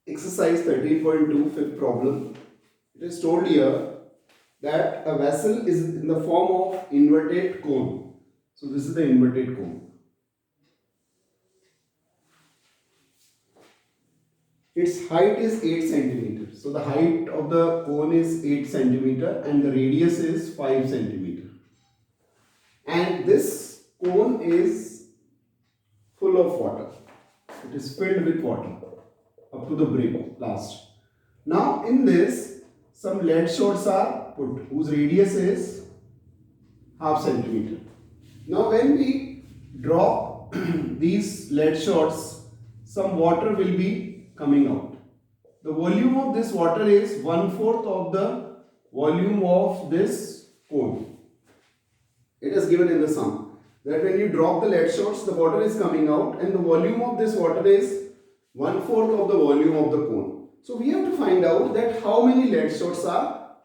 Exercise 13.2, fifth problem. It is told here that a vessel is in the form of inverted cone. So this is the inverted cone. Its height is 8 centimeters. So the height of the cone is 8 centimeter and the radius is 5 centimeter. And this cone is full of water. It is filled with water up to the brim last. Now in this, some lead shots are put whose radius is half centimeter. Now when we drop these lead shots, some water will be coming out. The volume of this water is 1/4 of the volume of this cone. It is given in the sum that when you drop the lead shots, the water is coming out and the volume of this water is 1/4 of the volume of the cone. So we have to find out that how many lead shots are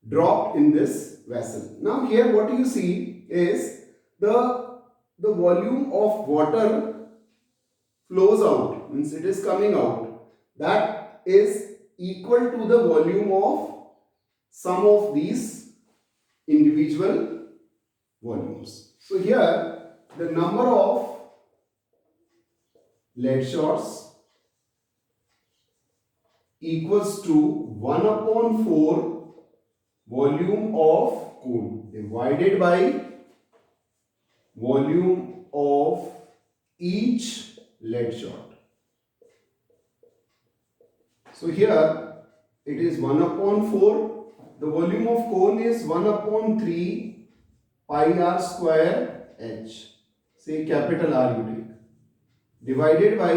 dropped in this vessel. Now here what you see is the volume of water flows out, means it is coming out, that is equal to the volume of some of these individual volumes. So here the number of lead shots equals to 1/4 volume of cone divided by volume of each lead shot. So here it is 1/4. The volume of cone is 1/3 pi r square h. Say capital R you take. Divided by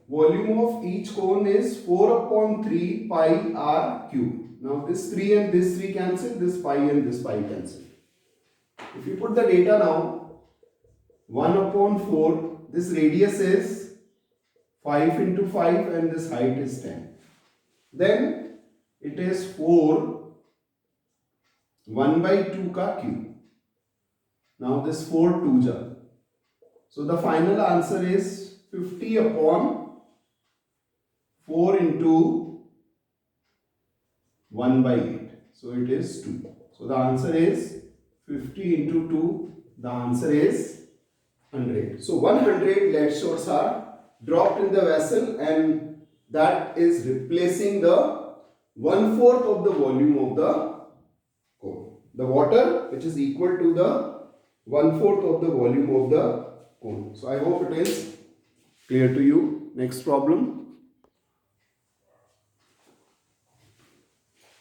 volume of each cone is 4/3 pi r cube. Now this 3 and this 3 cancel, this pi and this pi cancel. If you put the data now, 1/4, this radius is 5 into 5 and this height is 10. Then it is 4 1/2 ka cube. Now this 4 2 ja. So the final answer is 50/4 into 1/8. So it is 2. So the answer is 50 into 2. The answer is 100. So 100 lead shots are dropped in the vessel and that is replacing the 1/4 of the volume of the cone. The water which is equal to the 1/4 of the volume of the cone. So I hope it is clear to you. Next problem.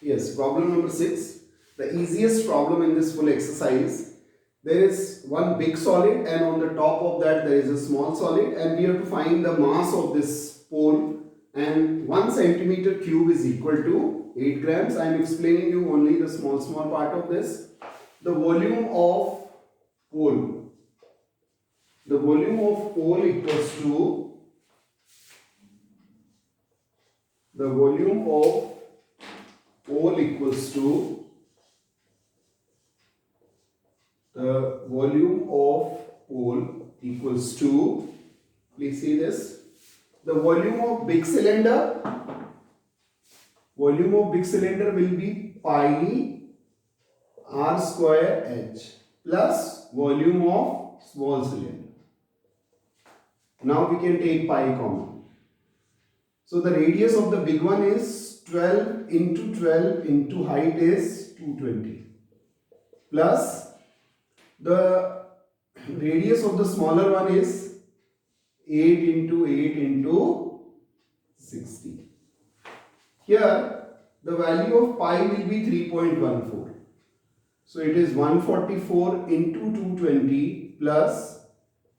Yes, problem number 6. The easiest problem in this full exercise. There is one big solid and on the top of that there is a small solid and we have to find the mass of this pole, and 1 centimeter cube is equal to 8 grams. I am explaining you only the small part of this. The volume of pole. The volume of pole equals to the volume of pole equals to the volume of pole equals to, please see this, the volume of big cylinder. Volume of big cylinder will be pi r square h plus volume of small cylinder. Now we can take pi common. So the radius of the big one is 12 into 12 into height is 220 plus the radius of the smaller one is 8 into 8 into 60. Here the value of pi will be 3.14. So it is 144 into 220 plus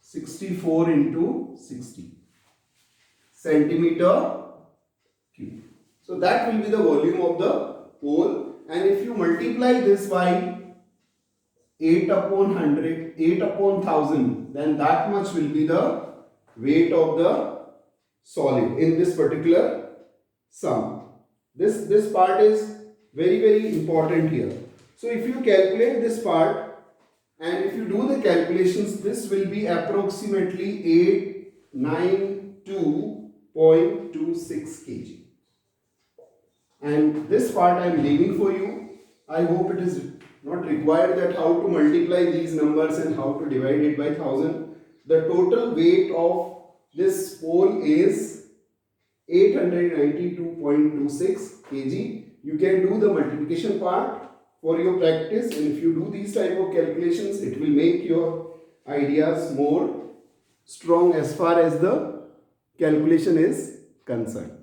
64 into 60 centimeter cube. So that will be the volume of the pole, and if you multiply this by 8/100, 8/1000, then that much will be the weight of the solid in this particular sum. This part is very important here. So if you calculate this part and if you do the calculations, this will be approximately 92.26 kg. And this part I am leaving for you. I hope it is not required that how to multiply these numbers and how to divide it by 1000. The total weight of this pole is 892.26 kg. You can do the multiplication part for your practice, and if you do these type of calculations, it will make your ideas more strong as far as the calculation is concerned.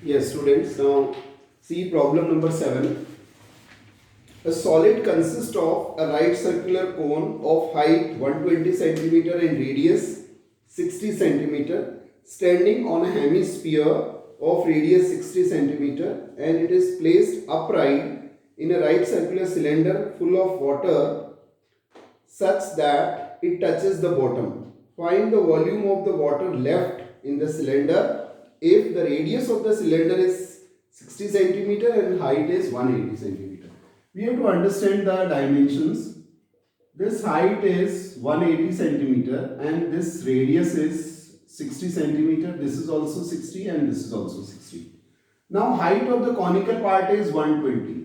Yes, students, now see problem number 7. A solid consists of a right circular cone of height 120 cm and radius 60 cm standing on a hemisphere of radius 60 cm, and it is placed upright in a right circular cylinder full of water such that it touches the bottom. Find the volume of the water left in the cylinder if the radius of the cylinder is 60 cm and height is 180 cm. We have to understand the dimensions. This height is 180 cm and this radius is 60 cm. This is also 60 and this is also 60. Now height of the conical part is 120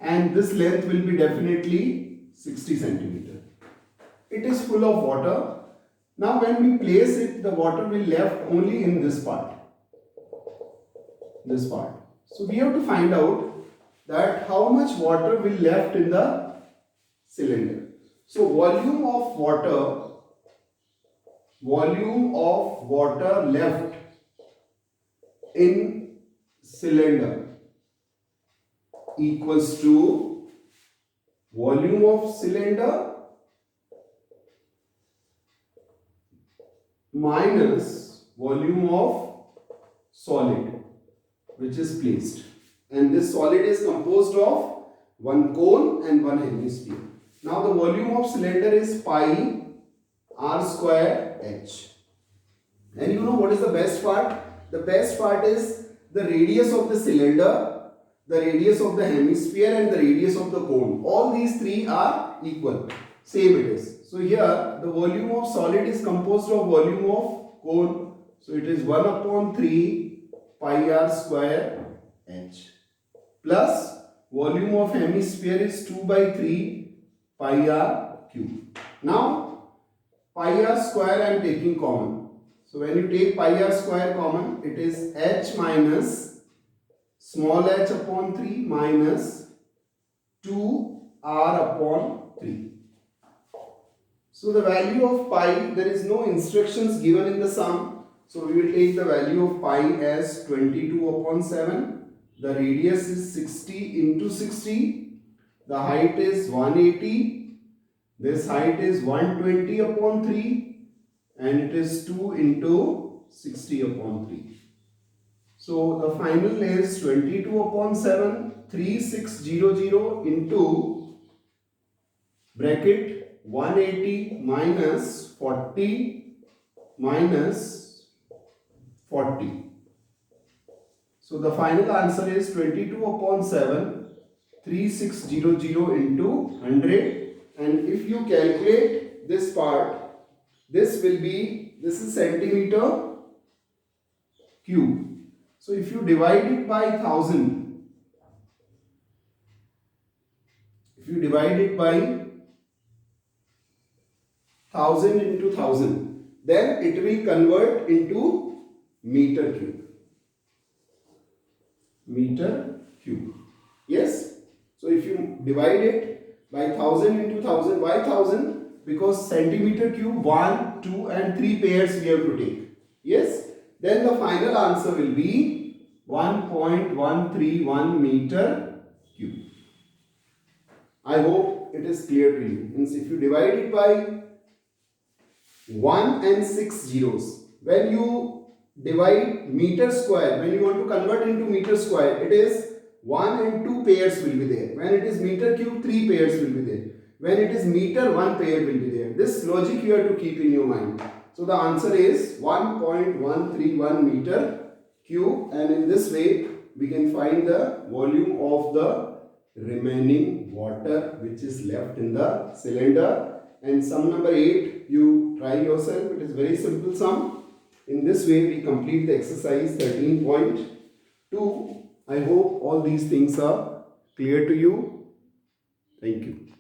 and this length will be definitely 60 cm. It is full of water. Now when we place it, the water will left only in this part. This part. So we have to find out that how much water will left in the cylinder. So volume of water left in cylinder equals to volume of cylinder minus volume of solid which is placed, and this solid is composed of one cone and one hemisphere. Now the volume of cylinder is pi r square h, and you know what is the best part? The best part is the radius of the cylinder, the radius of the hemisphere and the radius of the cone. All these three are equal, same it is. So here the volume of solid is composed of volume of cone, so it is 1 upon 3 pi r square h plus volume of hemisphere is 2 by 3 pi r cube. Now pi r square I am taking common. So when you take pi r square common, it is h minus small h upon 3 minus 2 r upon 3. So the value of pi, there is no instructions given in the sum. So we will take the value of pi as 22 upon 7. The radius is 60 into 60. The height is 180. This height is 120 upon 3. And it is 2 into 60 upon 3. So the final is 22 upon 7, 3600 into bracket 180 minus 40 minus 40. So the final answer is 22 upon 7, 3600 into 100. And if you calculate this part, this is centimeter cube. So if you divide it by 1000, into 1000, then it will convert into meter cube. Yes. So if you divide it by 1000 into 1000, why 1000? Because centimeter cube 1, 2 and 3 pairs we have to take. Yes. Then the final answer will be 1.131 meter cube. I hope it is clear to you. Means if you divide it by 1 and 6 zeros, when you divide meter square, when you want to convert into meter square, it is 1 and 2 pairs will be there. When it is meter cube, 3 pairs will be there. When it is meter, 1 pair will be there. This logic you have to keep in your mind. So the answer is 1.131 meter cube, and in this way we can find the volume of the remaining water which is left in the cylinder. And sum number 8, you try yourself. It is very simple sum. In this way we complete the exercise 13.2. I hope all these things are clear to you. Thank you.